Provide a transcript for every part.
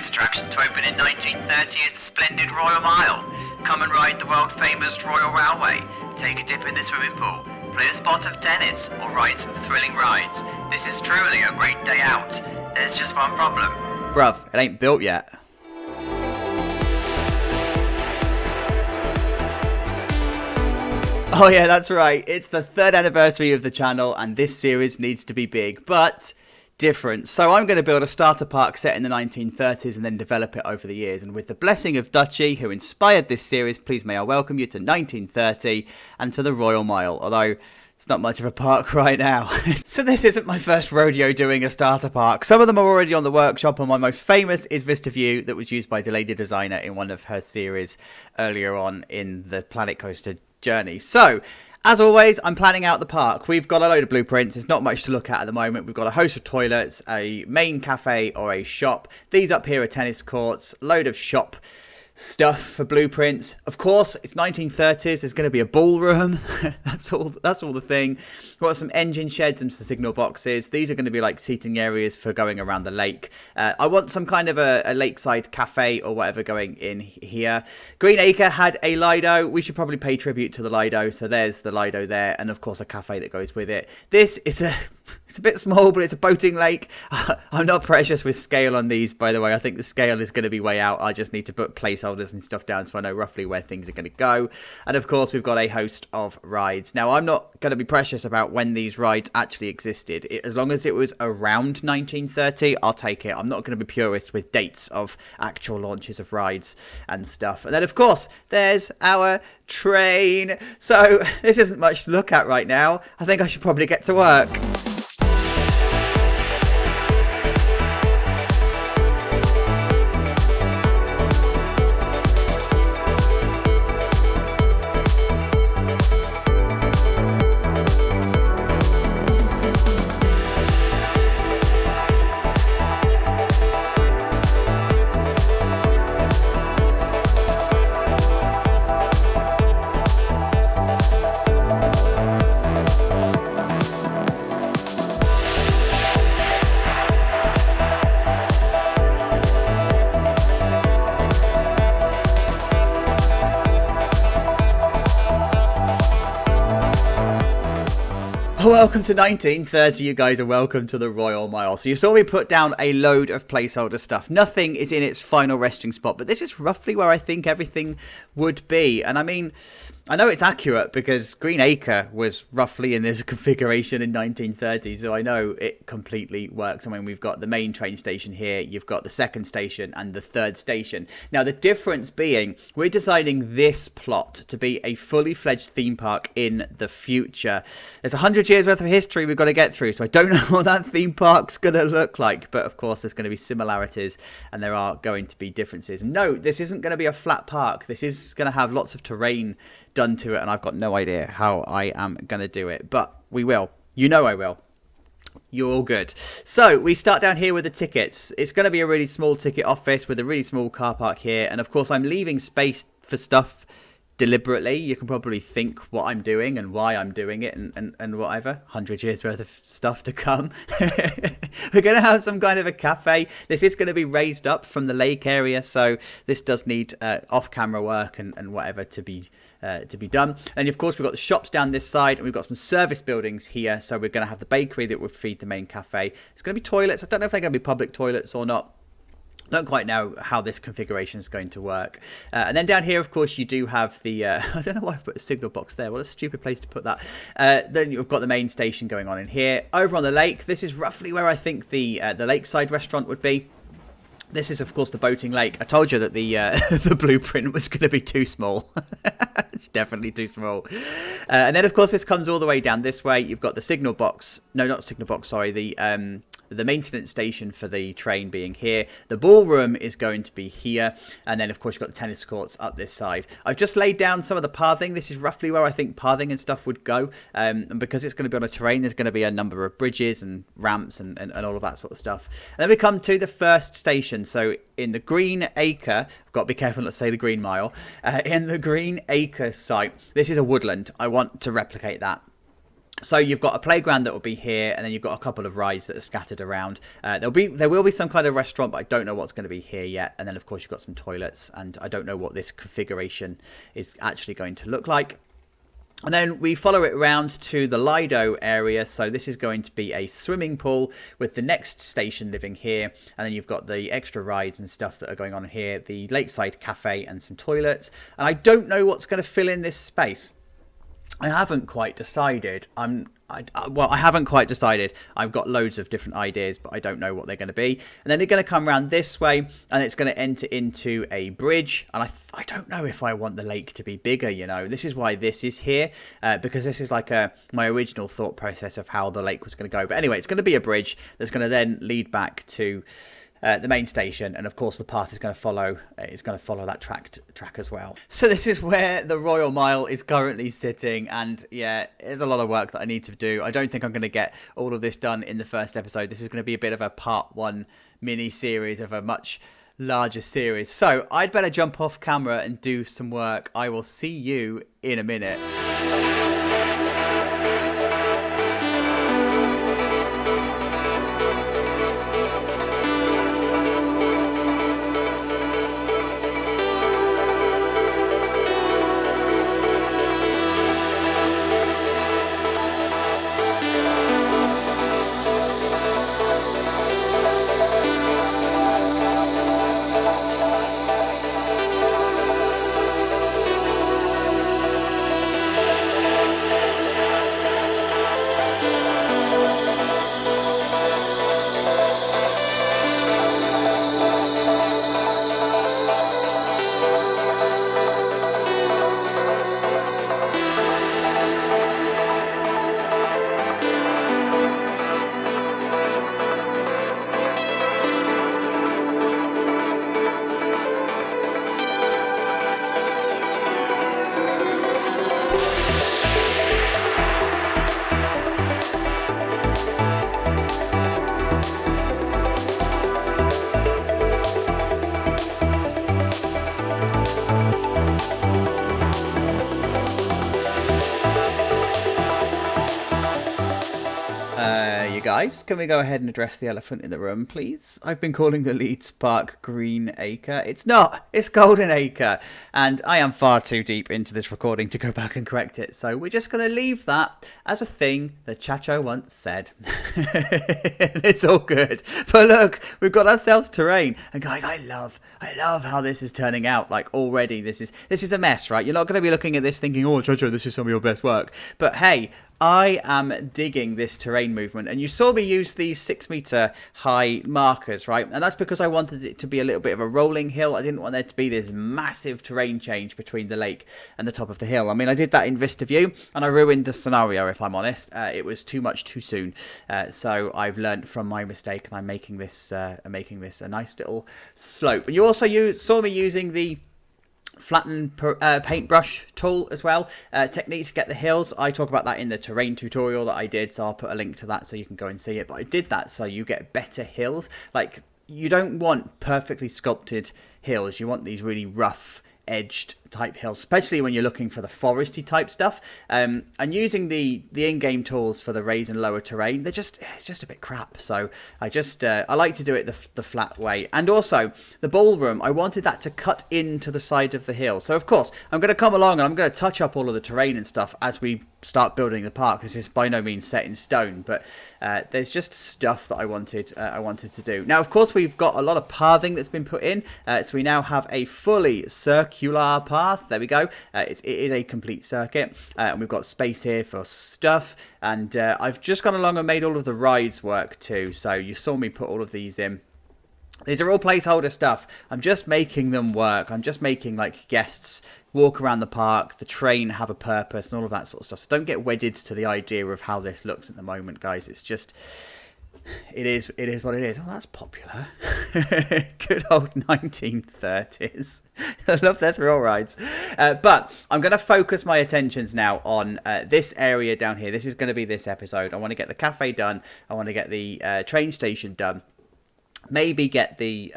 first attraction to open in 1930 is the splendid Royal Myle. Come and ride the world-famous Royal Railway, take a dip in the swimming pool, play a spot of tennis, or ride some thrilling rides. This is truly a great day out. There's just one problem. Bruv, it ain't built yet. Oh yeah, that's right. It's the 3rd anniversary of the channel and this series needs to be big, but different. So I'm going to build a starter park set in the 1930s and then develop it over the years. And with the blessing of Dutchy, who inspired this series, please may I welcome you to 1930 and to the Royal Mile, although it's not much of a park right now. So this isn't my first rodeo doing a starter park. Some of them are already on the workshop, and my most famous is Vista View, that was used by Delayed Designer in one of her series earlier on in the Planet Coaster journey. So as always, I'm planning out the park. We've got a load of blueprints. There's not much to look at the moment. We've got a host of toilets, a main cafe or a shop. These up here are tennis courts, a load of shop stuff for blueprints. Of course, it's 1930s. There's going to be a ballroom. That's all the thing. We've got some engine sheds and some signal boxes. These are going to be like seating areas for going around the lake. I want some kind of a lakeside cafe or whatever going in here. Green Acre had a Lido. We should probably pay tribute to the Lido. So there's the Lido there, and of course a cafe that goes with it. This is it's a bit small, but it's a boating lake. I'm not precious with scale on these, by the way. I think the scale is going to be way out. I just need to put placeholders and stuff down so I know roughly where things are going to go. And of course, we've got a host of rides. Now, I'm not going to be precious about when these rides actually existed. As long as it was around 1930, I'll take it. I'm not going to be purist with dates of actual launches of rides and stuff. And then, of course, there's our train. So this isn't much to look at right now. I think I should probably get to work. Welcome to 1930, you guys, and welcome to the Royal Mile. So you saw me put down a load of placeholder stuff. Nothing is in its final resting spot, but this is roughly where I think everything would be. And I mean, I know it's accurate because Green Acre was roughly in this configuration in 1930, so I know it completely works. I mean, we've got the main train station here, you've got the second station and the third station. Now, the difference being, we're designing this plot to be a fully fledged theme park in the future. There's 100 years worth of history we've got to get through, so I don't know what that theme park's going to look like, but of course there's going to be similarities and there are going to be differences. No, this isn't going to be a flat park. This is going to have lots of terrain done to it, and I've got no idea how I am going to do it, but we will. You know I will. You're all good. So we start down here with the tickets. It's going to be a really small ticket office with a really small car park here, and of course I'm leaving space for stuff deliberately. You can probably think what I'm doing and why I'm doing it and whatever. 100 years worth of stuff to come. We're going to have some kind of a cafe. This is going to be raised up from the lake area, so this does need off-camera work and whatever to be done. And of course we've got the shops down this side, and we've got some service buildings here. So we're going to have the bakery that will feed the main cafe. It's going to be toilets. I don't know if they're going to be public toilets or not. Don't quite know how this configuration is going to work. And then down here, of course, you do have the... I don't know why I've put a signal box there. What a stupid place to put that. Then you've got the main station going on in here. Over on the lake, this is roughly where I think the lakeside restaurant would be. This is, of course, the boating lake. I told you that the the blueprint was going to be too small. It's definitely too small. And then, of course, this comes all the way down this way. You've got the signal box. No, not signal box, sorry. The maintenance station for the train being here. The ballroom is going to be here. And then, of course, you've got the tennis courts up this side. I've just laid down some of the pathing. This is roughly where I think pathing and stuff would go. And because it's going to be on a terrain, there's going to be a number of bridges and ramps and all of that sort of stuff. And then we come to the first station. So in the Green Acre, I've got to be careful not to say the Green Mile. In the Green Acre site, this is a woodland. I want to replicate that. So you've got a playground that will be here, and then you've got a couple of rides that are scattered around. There will be some kind of restaurant, but I don't know what's going to be here yet. And then of course you've got some toilets, and I don't know what this configuration is actually going to look like. And then we follow it around to the Lido area. So this is going to be a swimming pool with the next station living here. And then you've got the extra rides and stuff that are going on here, the lakeside cafe and some toilets. And I don't know what's going to fill in this space. I haven't quite decided. I haven't quite decided. I've got loads of different ideas, but I don't know what they're going to be. And then they're going to come around this way, and it's going to enter into a bridge. And I don't know if I want the lake to be bigger, you know. This is why this is here, because this is like my original thought process of how the lake was going to go. But anyway, it's going to be a bridge that's going to then lead back to the main station, and of course the path is going to follow. It's going to follow that track as well. So this is where the Royal Mile is currently sitting, and yeah, there's a lot of work that I need to do. I don't think I'm going to get all of this done in the first episode. This is going to be a bit of a part one mini series of a much larger series. So I'd better jump off camera and do some work. I will see you in a minute. Guys, can we go ahead and address the elephant in the room, please? I've been calling the Leeds Park Green Acre. It's not. It's Golden Acre. And I am far too deep into this recording to go back and correct it. So we're just going to leave that as a thing that Chacho once said. It's all good. But look, we've got ourselves terrain. And guys, I love how this is turning out. Like already, this is a mess, right? You're not going to be looking at this thinking, oh, Chacho, this is some of your best work. But hey, I am digging this terrain movement, and you saw me use these 6-meter high markers, right? And that's because I wanted it to be a little bit of a rolling hill. I didn't want there to be this massive terrain change between the lake and the top of the hill. I mean, I did that in Vista View, and I ruined the scenario, if I'm honest. It was too much too soon. So I've learned from my mistake, and I'm making this a nice little slope. And you also saw me using the flatten paintbrush tool as well, technique to get the hills. I talk about that in the terrain tutorial that I did, so I'll put a link to that so you can go and see it. But I did that so you get better hills. Like, you don't want perfectly sculpted hills, you want these really rough edged type hills, especially when you're looking for the foresty type stuff. And using the in-game tools for the raise and lower terrain, it's just a bit crap. So I like to do it the flat way. And also the ballroom, I wanted that to cut into the side of the hill. So of course I'm going to come along and I'm going to touch up all of the terrain and stuff as we start building the park. This is by no means set in stone, but there's just stuff that I wanted to do. Now of course we've got a lot of pathing that's been put in, so we now have a fully circular path. There we go. It is a complete circuit, and we've got space here for stuff. And I've just gone along and made all of the rides work too. So you saw me put all of these in. These are all placeholder stuff. I'm just making them work. I'm just making like guests walk around the park, the train have a purpose, and all of that sort of stuff. So don't get wedded to the idea of how this looks at the moment, guys. It's just, it is what it is. Oh, that's popular. Good old 1930s. I love their thrill rides. But I'm going to focus my attentions now on this area down here. This is going to be this episode. I want to get the cafe done. I want to get the train station done. Maybe get the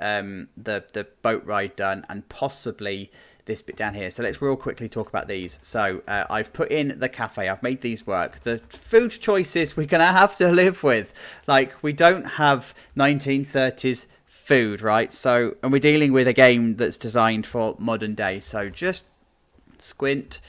boat ride done, and possibly this bit down here. So let's real quickly talk about these. So I've put in the cafe. I've made these work. The food choices we're going to have to live with. Like, we don't have 1930s food, right? So, and we're dealing with a game that's designed for modern day. So just squint.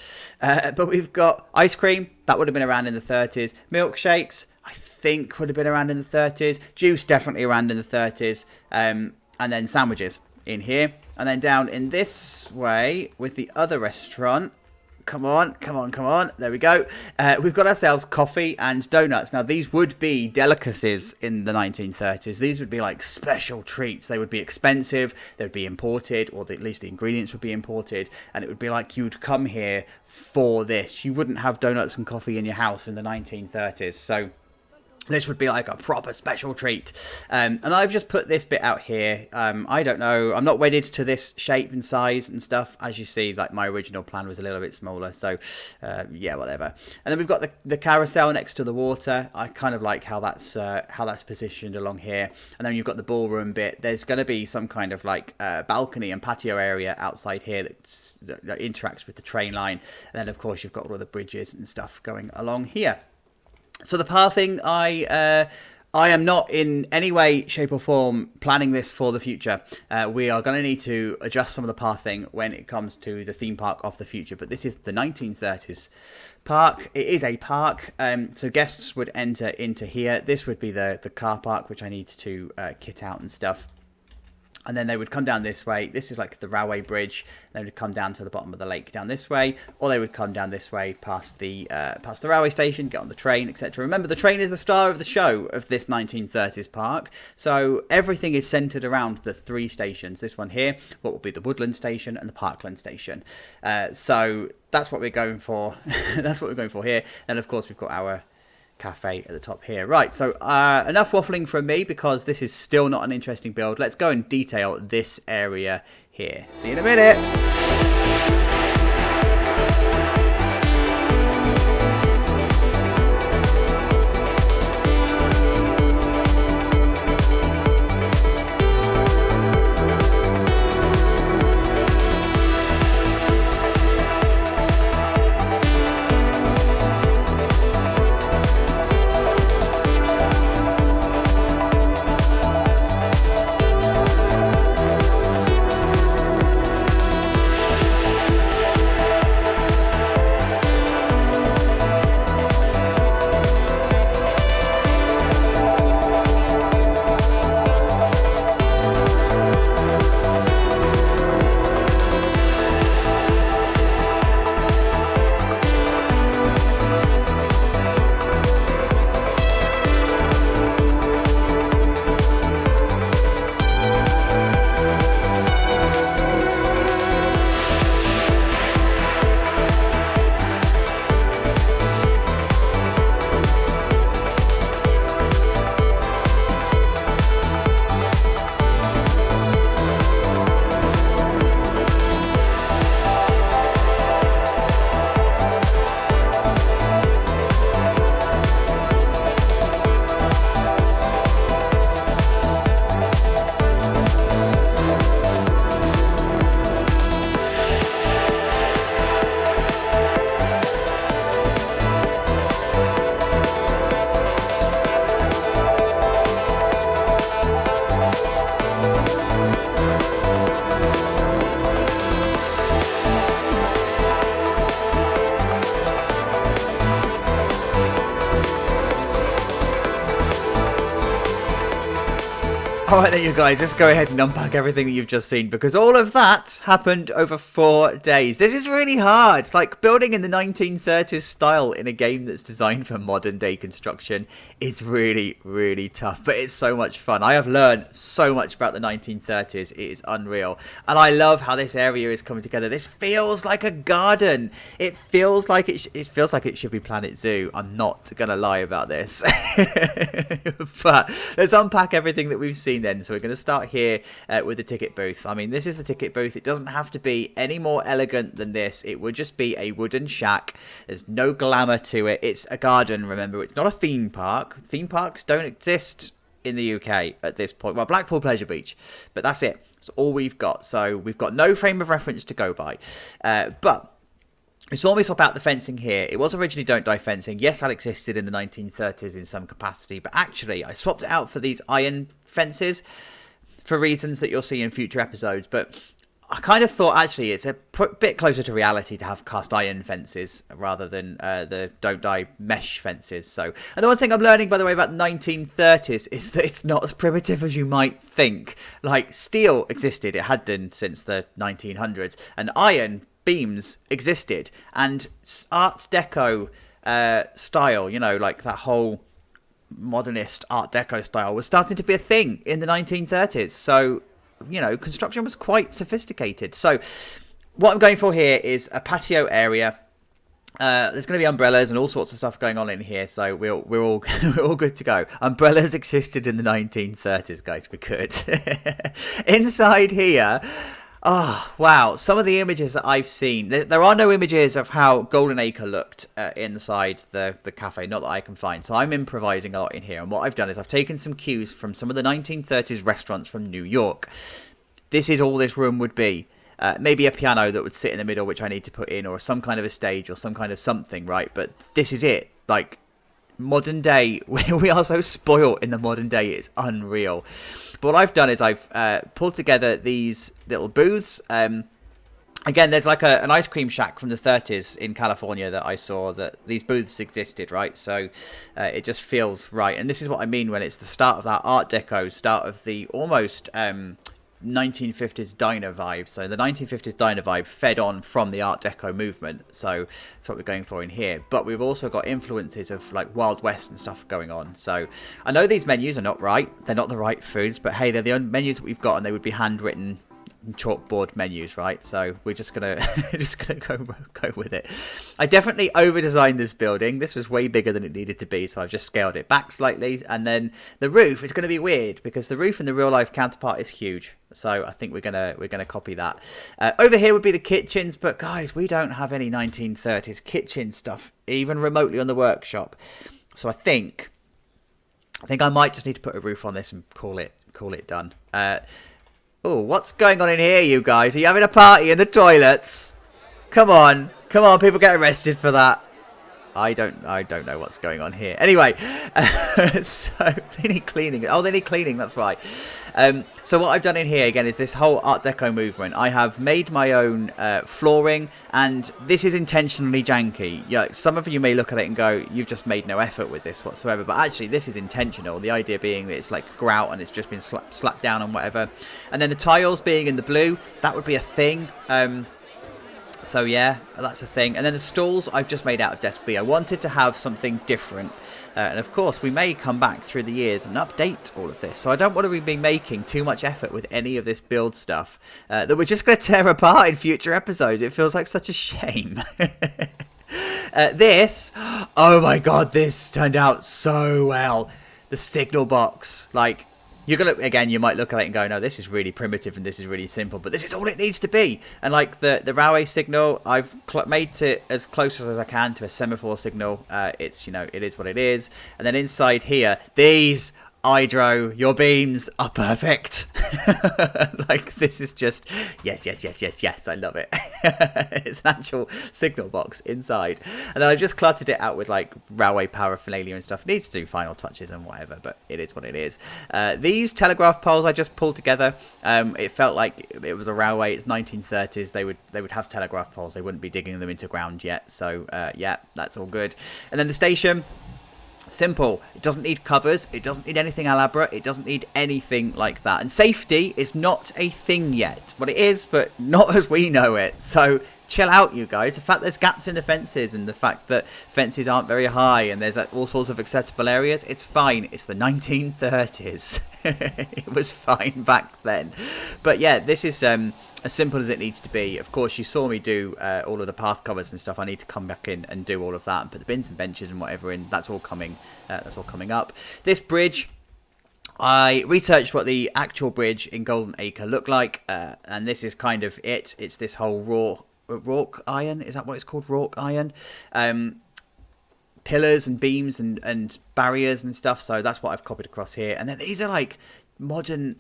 But we've got ice cream. That would have been around in the 30s. Milkshakes, I think, would have been around in the 30s. Juice, definitely around in the 30s. And then sandwiches in here. And then down in this way with the other restaurant. Come on. There we go. We've got ourselves coffee and donuts. Now, these would be delicacies in the 1930s. These would be like special treats. They would be expensive. They would be imported, or at least the ingredients would be imported. And it would be like you'd come here for this. You wouldn't have donuts and coffee in your house in the 1930s. So this would be like a proper special treat. And I've just put this bit out here. I don't know. I'm not wedded to this shape and size and stuff. As you see, like, my original plan was a little bit smaller. So, yeah, whatever. And then we've got the carousel next to the water. I kind of like how that's positioned along here. And then you've got the ballroom bit. There's going to be some kind of like balcony and patio area outside here that interacts with the train line. And then, of course, you've got all the bridges and stuff going along here. So the pathing, I am not in any way, shape or form planning this for the future. We are going to need to adjust some of the pathing when it comes to the theme park of the future. But this is the 1930s park. It is a park, so guests would enter into here. This would be the car park, which I need to kit out and stuff. And then they would come down this way. This is like the railway bridge. They would come down to the bottom of the lake down this way, or they would come down this way past the railway station, get on the train, etc. Remember, the train is the star of the show of this 1930s park. So everything is centered around the three stations. This one here, what will be the Woodland station and the Parkland station. So that's what we're going for. That's what we're going for here. And of course, we've got our cafe at the top here. Right, so enough waffling from me, because this is still not an interesting build. Let's go and detail this area here. See you in a minute. Alright then, you guys, let's go ahead and unpack everything that you've just seen, because all of that happened over 4 days. This is really hard. Like, building in the 1930s style in a game that's designed for modern day construction is really, really tough, but it's so much fun. I have learned so much about the 1930s. It is unreal. And I love how this area is coming together. This feels like a garden. It feels like it should be Planet Zoo. I'm not going to lie about this. But let's unpack everything that we've seen then. So we're going to start here with the ticket booth. I mean, this is the ticket booth. It doesn't have to be any more elegant than this. It would just be a wooden shack. There's no glamour to it. It's a garden, remember. It's not a theme park. Theme parks don't exist in the UK at this point. Well, Blackpool Pleasure Beach, but that's it. That's all we've got. So we've got no frame of reference to go by. But we saw me swap out the fencing here. It was originally Don't Die fencing. Yes, that existed in the 1930s in some capacity, but actually I swapped it out for these iron fences for reasons that you'll see in future episodes. But I kind of thought actually it's a bit closer to reality to have cast iron fences rather than the Don't Die mesh fences. So, and the one thing I'm learning, by the way, about the 1930s is that it's not as primitive as you might think. Like, steel existed, it had done since the 1900s, and iron beams existed, and Art Deco style, you know, like that whole modernist Art Deco style was starting to be a thing in the 1930s. So, you know, construction was quite sophisticated. So what I'm going for here is a patio area. There's going to be umbrellas and all sorts of stuff going on in here, so we're all we're all good to go. Umbrellas existed in the 1930s, guys. We're good. Inside here, oh wow, some of the images that I've seen, there are no images of how Golden Acre looked inside the cafe, not that I can find, so I'm improvising a lot in here. And what I've done is I've taken some cues from some of the 1930s restaurants from New York. This is all this room would be. Maybe a piano that would sit in the middle, which I need to put in, or some kind of a stage or some kind of something, right? But this is it. Like, modern day, we are so spoiled in the modern day, it's unreal. But what I've done is I've pulled together these little booths. Again, there's like an ice cream shack from the 30s in California that I saw that these booths existed, right? So it just feels right. And this is what I mean when it's the start of that Art Deco, start of the almost 1950s diner vibe. So the 1950s diner vibe fed on from the Art Deco movement. So that's what we're going for in here. But we've also got influences of like Wild West and stuff going on. So I know these menus are not right. They're not the right foods, but hey, they're the only menus that we've got, and they would be handwritten chalkboard menus, right? So we're just gonna go with it. I definitely over designed this building. This was way bigger than it needed to be, so I've just scaled it back slightly. And then the roof is going to be weird because the roof in the real life counterpart is huge, so I think we're gonna copy that. Over here would be the kitchens, but guys, we don't have any 1930s kitchen stuff even remotely on the workshop, so I think I might just need to put a roof on this and call it done. Oh, what's going on in here, you guys? Are you having a party in the toilets? Come on, people get arrested for that. I don't know what's going on here. Anyway, so they need cleaning. Oh, they need cleaning, that's right. So what I've done in here, again, is this whole Art Deco movement. I have made my own flooring, and this is intentionally janky. Yeah, some of you may look at it and go, you've just made no effort with this whatsoever. But actually, this is intentional. The idea being that it's like grout and it's just been slapped down and whatever. And then the tiles being in the blue, that would be a thing. So yeah, that's a thing. And then the stalls I've just made out of Desk B. I wanted to have something different. And of course, we may come back through the years and update all of this. So I don't want to be making too much effort with any of this build stuff that we're just going to tear apart in future episodes. It feels like such a shame. This, oh my god, this turned out so well. The signal box, like, you're going to, again, you might look at it and go, no, this is really primitive and this is really simple, but this is all it needs to be. And like the railway signal, I've made it as close as I can to a semaphore signal. It's, you know, it is what it is. And then inside here, these hydro, your beams are perfect. Like, this is just, yes, I love it. It's an actual signal box inside. And then I just cluttered it out with like railway paraphernalia and stuff. Needs to do final touches and whatever, but it is what it is. These telegraph poles I just pulled together. It felt like it was a railway. It's 1930s. They would have telegraph poles. They wouldn't be digging them into ground yet. So yeah, that's all good. And then the station, simple. It doesn't need covers. It doesn't need anything elaborate. It doesn't need anything like that. And safety is not a thing yet. Well, it is, but not as we know it. So chill out, you guys. The fact there's gaps in the fences and the fact that fences aren't very high and there's all sorts of acceptable areas, it's fine. It's the 1930s. It was fine back then. But yeah, this is as simple as it needs to be. Of course, you saw me do all of the path covers and stuff. I need to come back in and do all of that and put the bins and benches and whatever in. That's all coming up. This bridge, I researched what the actual bridge in Golden Acre looked like, and this is kind of it. It's this whole wrought iron. Is that what it's called? Wrought iron. pillars and beams and barriers and stuff. So that's what I've copied across here. And then these are like modern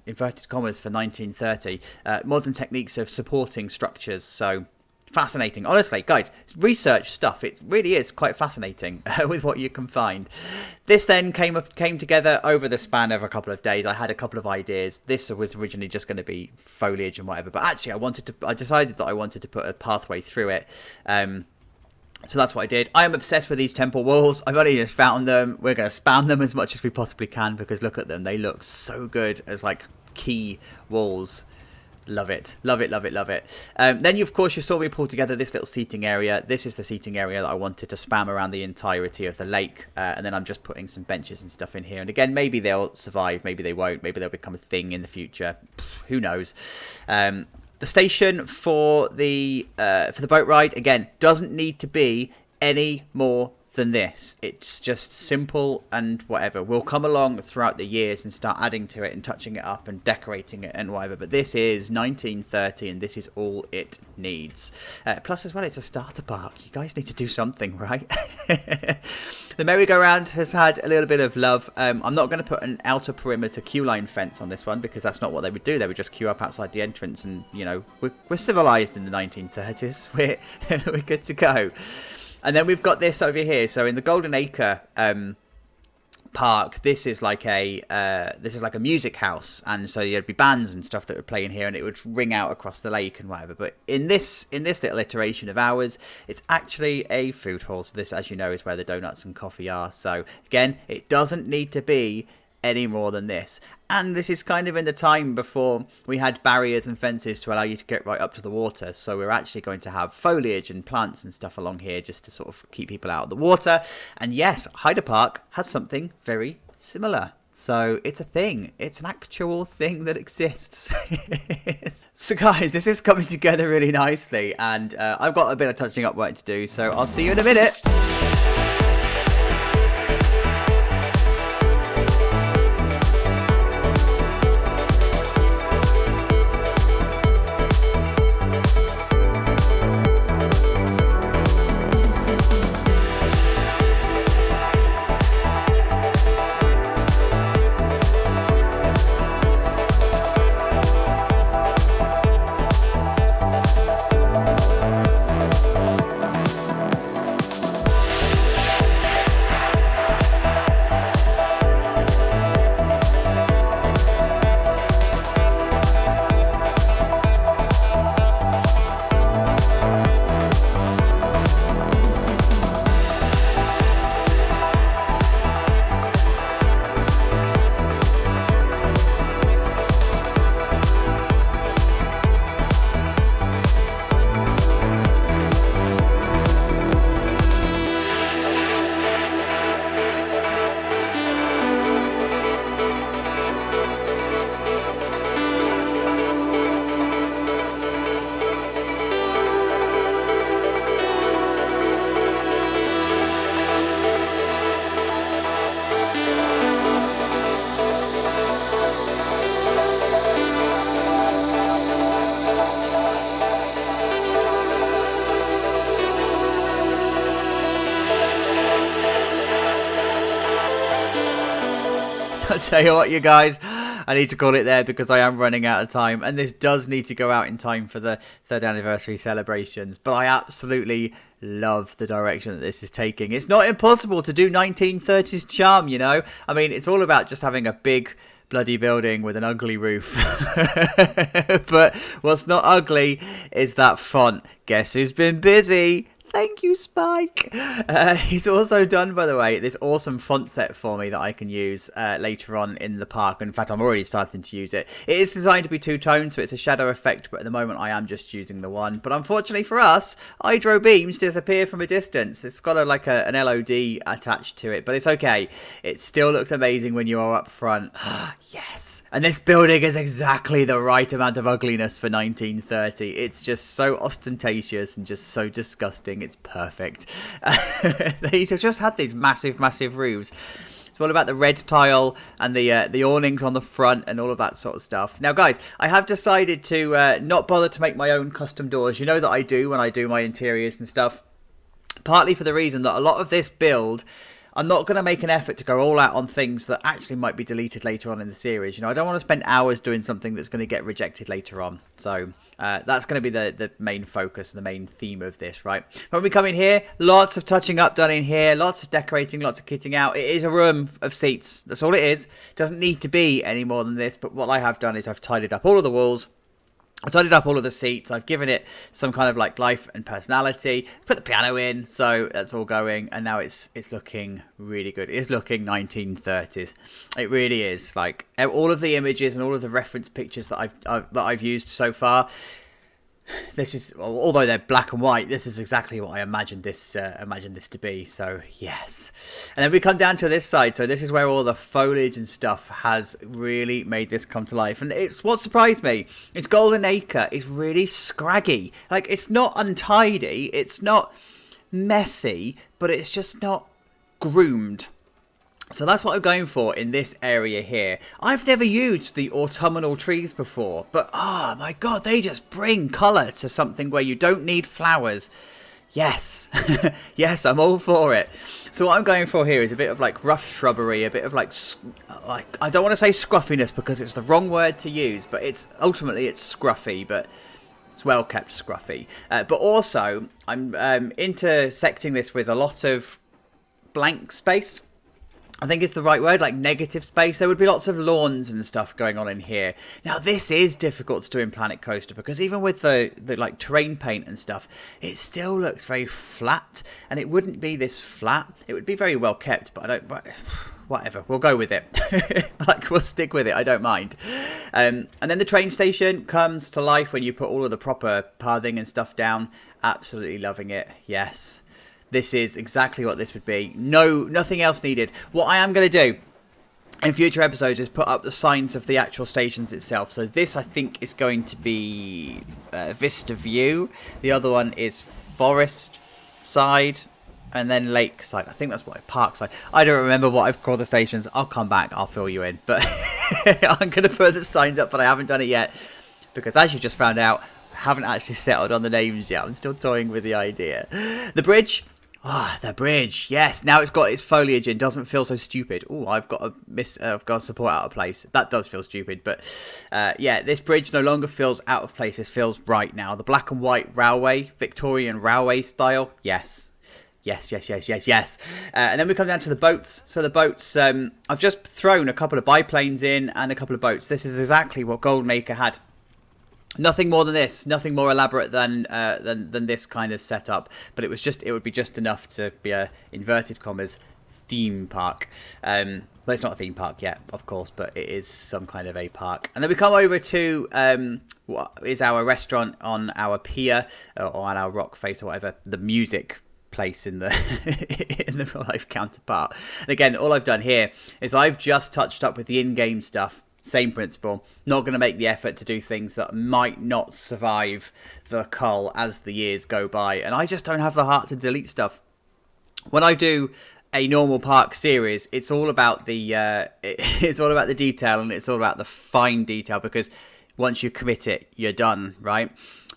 inverted commas for 1930 modern techniques of supporting structures. So fascinating, honestly, guys. Research stuff. It really is quite fascinating with what you can find. This then came together over the span of a couple of days. I had a couple of ideas. This was originally just going to be foliage and whatever, but actually I decided that I wanted to put a pathway through it. So that's what I did. I am obsessed with these temple walls. I've only just found them. We're going to spam them as much as we possibly can because look at them. They look so good as like key walls. Love it. Love it, love it, love it. Then, of course, you saw me pull together this little seating area. This is the seating area that I wanted to spam around the entirety of the lake. And then I'm just putting some benches and stuff in here. And again, maybe they'll survive. Maybe they won't. Maybe they'll become a thing in the future. Who knows? The station for the boat ride, again, doesn't need to be any more than this. It's just simple and whatever. We'll come along throughout the years and start adding to it and touching it up and decorating it and whatever. But this is 1930 and this is all it needs. Plus as well, it's a starter park. You guys need to do something, right? The merry-go-round has had a little bit of love. I'm not going to put an outer perimeter queue line fence on this one because that's not what they would do. They would just queue up outside the entrance and, you know, we're civilized in the 1930s. We're good to go. And then we've got this over here. So in the Golden Acre park, this is like a music house, and so there'd be bands and stuff that would play in here, and it would ring out across the lake and whatever. But in this little iteration of ours, it's actually a food hall. So this, as you know, is where the donuts and coffee are. So again, it doesn't need to be any more than this. And this is kind of in the time before we had barriers and fences to allow you to get right up to the water. So we're actually going to have foliage and plants and stuff along here just to sort of keep people out of the water. And yes, Hyde Park has something very similar. So it's a thing. It's an actual thing that exists. So guys, this is coming together really nicely. And I've got a bit of touching up work to do. So I'll see you in a minute. I'll tell you what, you guys, I need to call it there because I am running out of time, and this does need to go out in time for the 3rd anniversary celebrations. But I absolutely love the direction that this is taking. It's not impossible to do 1930s charm, you know. I mean, it's all about just having a big bloody building with an ugly roof. But what's not ugly is that font. Guess who's been busy? Thank you, Spike. He's also done, by the way, this awesome font set for me that I can use later on in the park. In fact, I'm already starting to use it. It is designed to be two-tone, so it's a shadow effect, but at the moment I am just using the one. But unfortunately for us, hydro beams disappear from a distance. It's got an LOD attached to it, but it's okay. It still looks amazing when you are up front. Yes. And this building is exactly the right amount of ugliness for 1930. It's just so ostentatious and just so disgusting. It's perfect. They just had these massive roofs. It's all about the red tile and the awnings on the front and all of that sort of stuff. Now, guys, I have decided to not bother to make my own custom doors. You know that I do when I do my interiors and stuff. Partly for the reason that a lot of this build, I'm not going to make an effort to go all out on things that actually might be deleted later on in the series. You know, I don't want to spend hours doing something that's going to get rejected later on. So that's going to be the main focus, the main theme of this, right? When we come in here, lots of touching up done in here, lots of decorating, lots of kitting out. It is a room of seats. That's all it is. It doesn't need to be any more than this. But what I have done is I've tidied up all of the walls. I tidied up all of the seats. I've given it some kind of like life and personality. Put the piano in, so that's all going. And now it's looking really good. It's looking 1930s. It really is. Like all of the images and all of the reference pictures that I've used so far. This is, although they're black and white, this is exactly what I imagined this to be. So yes, and then we come down to this side. So this is where all the foliage and stuff has really made this come to life. And it's what surprised me. It's Golden Acre is really scraggy. Like it's not untidy, it's not messy, but it's just not groomed. So that's what I'm going for in this area here. I've never used the autumnal trees before, but oh my god, they just bring colour to something where you don't need flowers. Yes, yes, I'm all for it. So what I'm going for here is a bit of like rough shrubbery, a bit of like I don't want to say scruffiness because it's the wrong word to use, but it's scruffy, but it's well kept scruffy. But also I'm intersecting this with a lot of blank space. I think it's the right word, like negative space. There would be lots of lawns and stuff going on in here. Now, this is difficult to do in Planet Coaster because even with the like terrain paint and stuff, it still looks very flat. And it wouldn't be this flat. It would be very well kept, but whatever. We'll go with it. Like, we'll stick with it. I don't mind. And then the train station comes to life when you put all of the proper pathing and stuff down. Absolutely loving it. Yes. This is exactly what this would be. No, nothing else needed. What I am going to do in future episodes is put up the signs of the actual stations itself. So this, I think, is going to be Vista View. The other one is Forest Side and then Lakeside. I think that's what Parkside. I don't remember what I've called the stations. I'll come back. I'll fill you in. But I'm going to put the signs up, but I haven't done it yet because, as you just found out, I haven't actually settled on the names yet. I'm still toying with the idea. The bridge. Ah, the bridge. Yes, now it's got its foliage in. Doesn't feel so stupid. Oh, I've got a support out of place. That does feel stupid, but yeah, this bridge no longer feels out of place. This feels right now. The black and white railway, Victorian railway style. Yes. Yes, yes, yes, yes, yes. And then we come down to the boats. So the boats, I've just thrown a couple of biplanes in and a couple of boats. This is exactly what Golden Acre had. Nothing more than this, nothing more elaborate than this kind of setup. But it would be just enough to be a inverted commas theme park. Well, it's not a theme park yet, of course, but it is some kind of a park. And then we come over to what is our restaurant on our pier or on our rock face or whatever, the music place in the in the real life counterpart. And again, all I've done here is I've just touched up with the in-game stuff. Same principle. Not going to make the effort to do things that might not survive the cull as the years go by. And I just don't have the heart to delete stuff. When I do a normal park series, it's all about the it's all about the detail and it's all about the fine detail because once you commit it, you're done, right?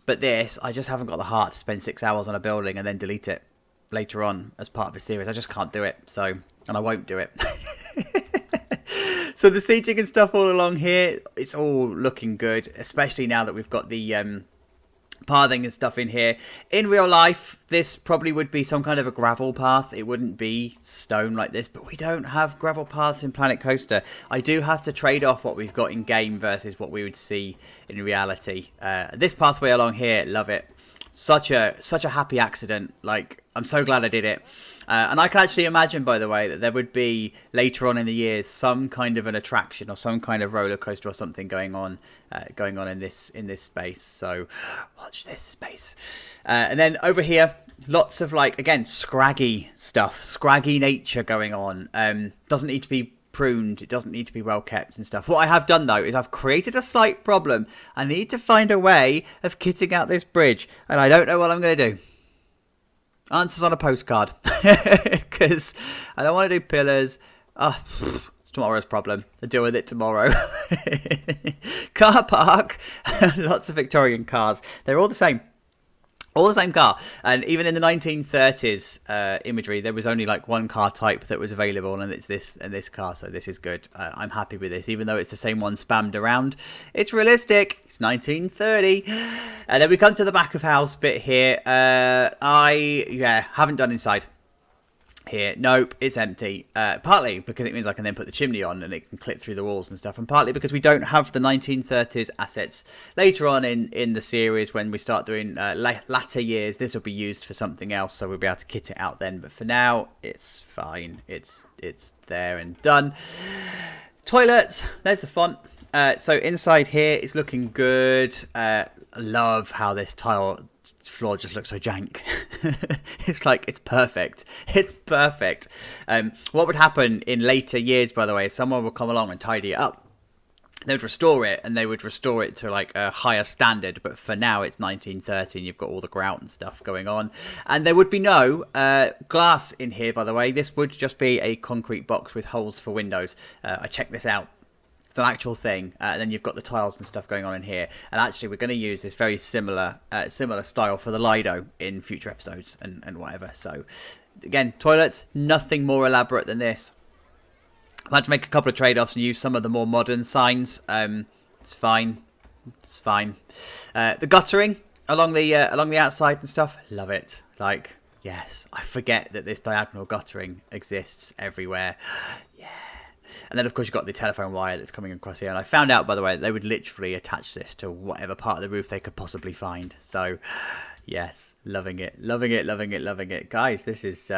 But this, I just haven't got the heart to spend 6 hours on a building and then delete it later on as part of a series. I just can't do it. So, and I won't do it. So the seating and stuff all along here, it's all looking good, especially now that we've got the pathing and stuff in here. In real life, this probably would be some kind of a gravel path. It wouldn't be stone like this, but we don't have gravel paths in Planet Coaster. I do have to trade off what we've got in game versus what we would see in reality. This pathway along here, love it. Such a happy accident. Like, I'm so glad I did it. And I can actually imagine, by the way, that there would be later on in the years some kind of an attraction or some kind of roller coaster or something going on in this space. So watch this space. And then over here, lots of like, again, scraggy stuff, scraggy nature going on. Doesn't need to be pruned. It doesn't need to be well kept and stuff. What I have done though is I've created a slight problem. I need to find a way of kitting out this bridge, and I don't know what I'm going to do. Answers on a postcard, because I don't want to do pillars. It's tomorrow's problem. I'll deal with it tomorrow. Car park, lots of Victorian cars. They're all the same. All the same car. And even in the 1930s imagery, there was only like one car type that was available, and it's this car. So this is good. I'm happy with this, even though it's the same one spammed around. It's realistic. It's 1930. And then we come to the back of house bit here. I haven't done inside. Here, nope, it's empty. Partly because it means I can then put the chimney on and it can clip through the walls and stuff, and partly because we don't have the 1930s assets. Later on in the series, when we start doing latter years, this will be used for something else, so we'll be able to kit it out then. But for now, it's fine. It's there and done. Toilets, there's the font. So inside here, it's looking good. I love how this tile floor just looks so jank. It's perfect. It's perfect. What would happen in later years, by the way, is someone would come along and tidy it up. They would restore it, and they would restore it to like a higher standard. But for now, it's 1930, and you've got all the grout and stuff going on. And there would be no glass in here, by the way. This would just be a concrete box with holes for windows. I checked this out. It's an actual thing. And then you've got the tiles and stuff going on in here. And actually, we're going to use this very similar style for the Lido in future episodes and whatever. So, again, toilets, nothing more elaborate than this. I've had to make a couple of trade-offs and use some of the more modern signs. It's fine. It's fine. The guttering along the outside and stuff, love it. Like, yes, I forget that this diagonal guttering exists everywhere. Yeah. And then, of course, you've got the telephone wire that's coming across here. And I found out, by the way, that they would literally attach this to whatever part of the roof they could possibly find. So, yes, loving it. Loving it, loving it, loving it. Guys, this is,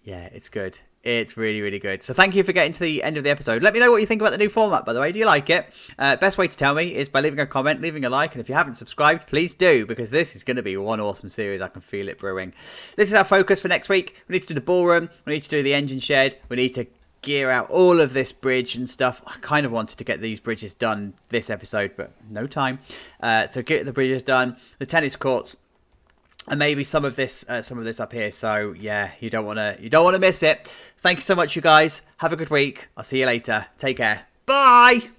it's good. It's really, really good. So thank you for getting to the end of the episode. Let me know what you think about the new format, by the way. Do you like it? Best way to tell me is by leaving a comment, leaving a like. And if you haven't subscribed, please do, because this is going to be one awesome series. I can feel it brewing. This is our focus for next week. We need to do the ballroom. We need to do the engine shed. We need to gear out all of this bridge and stuff. I kind of wanted to get these bridges done this episode, but no time. So get the bridges done. The tennis courts. And maybe some of this up here. So yeah, you don't want to miss it. Thank you so much, you guys. Have a good week. I'll see you later. Take care. Bye.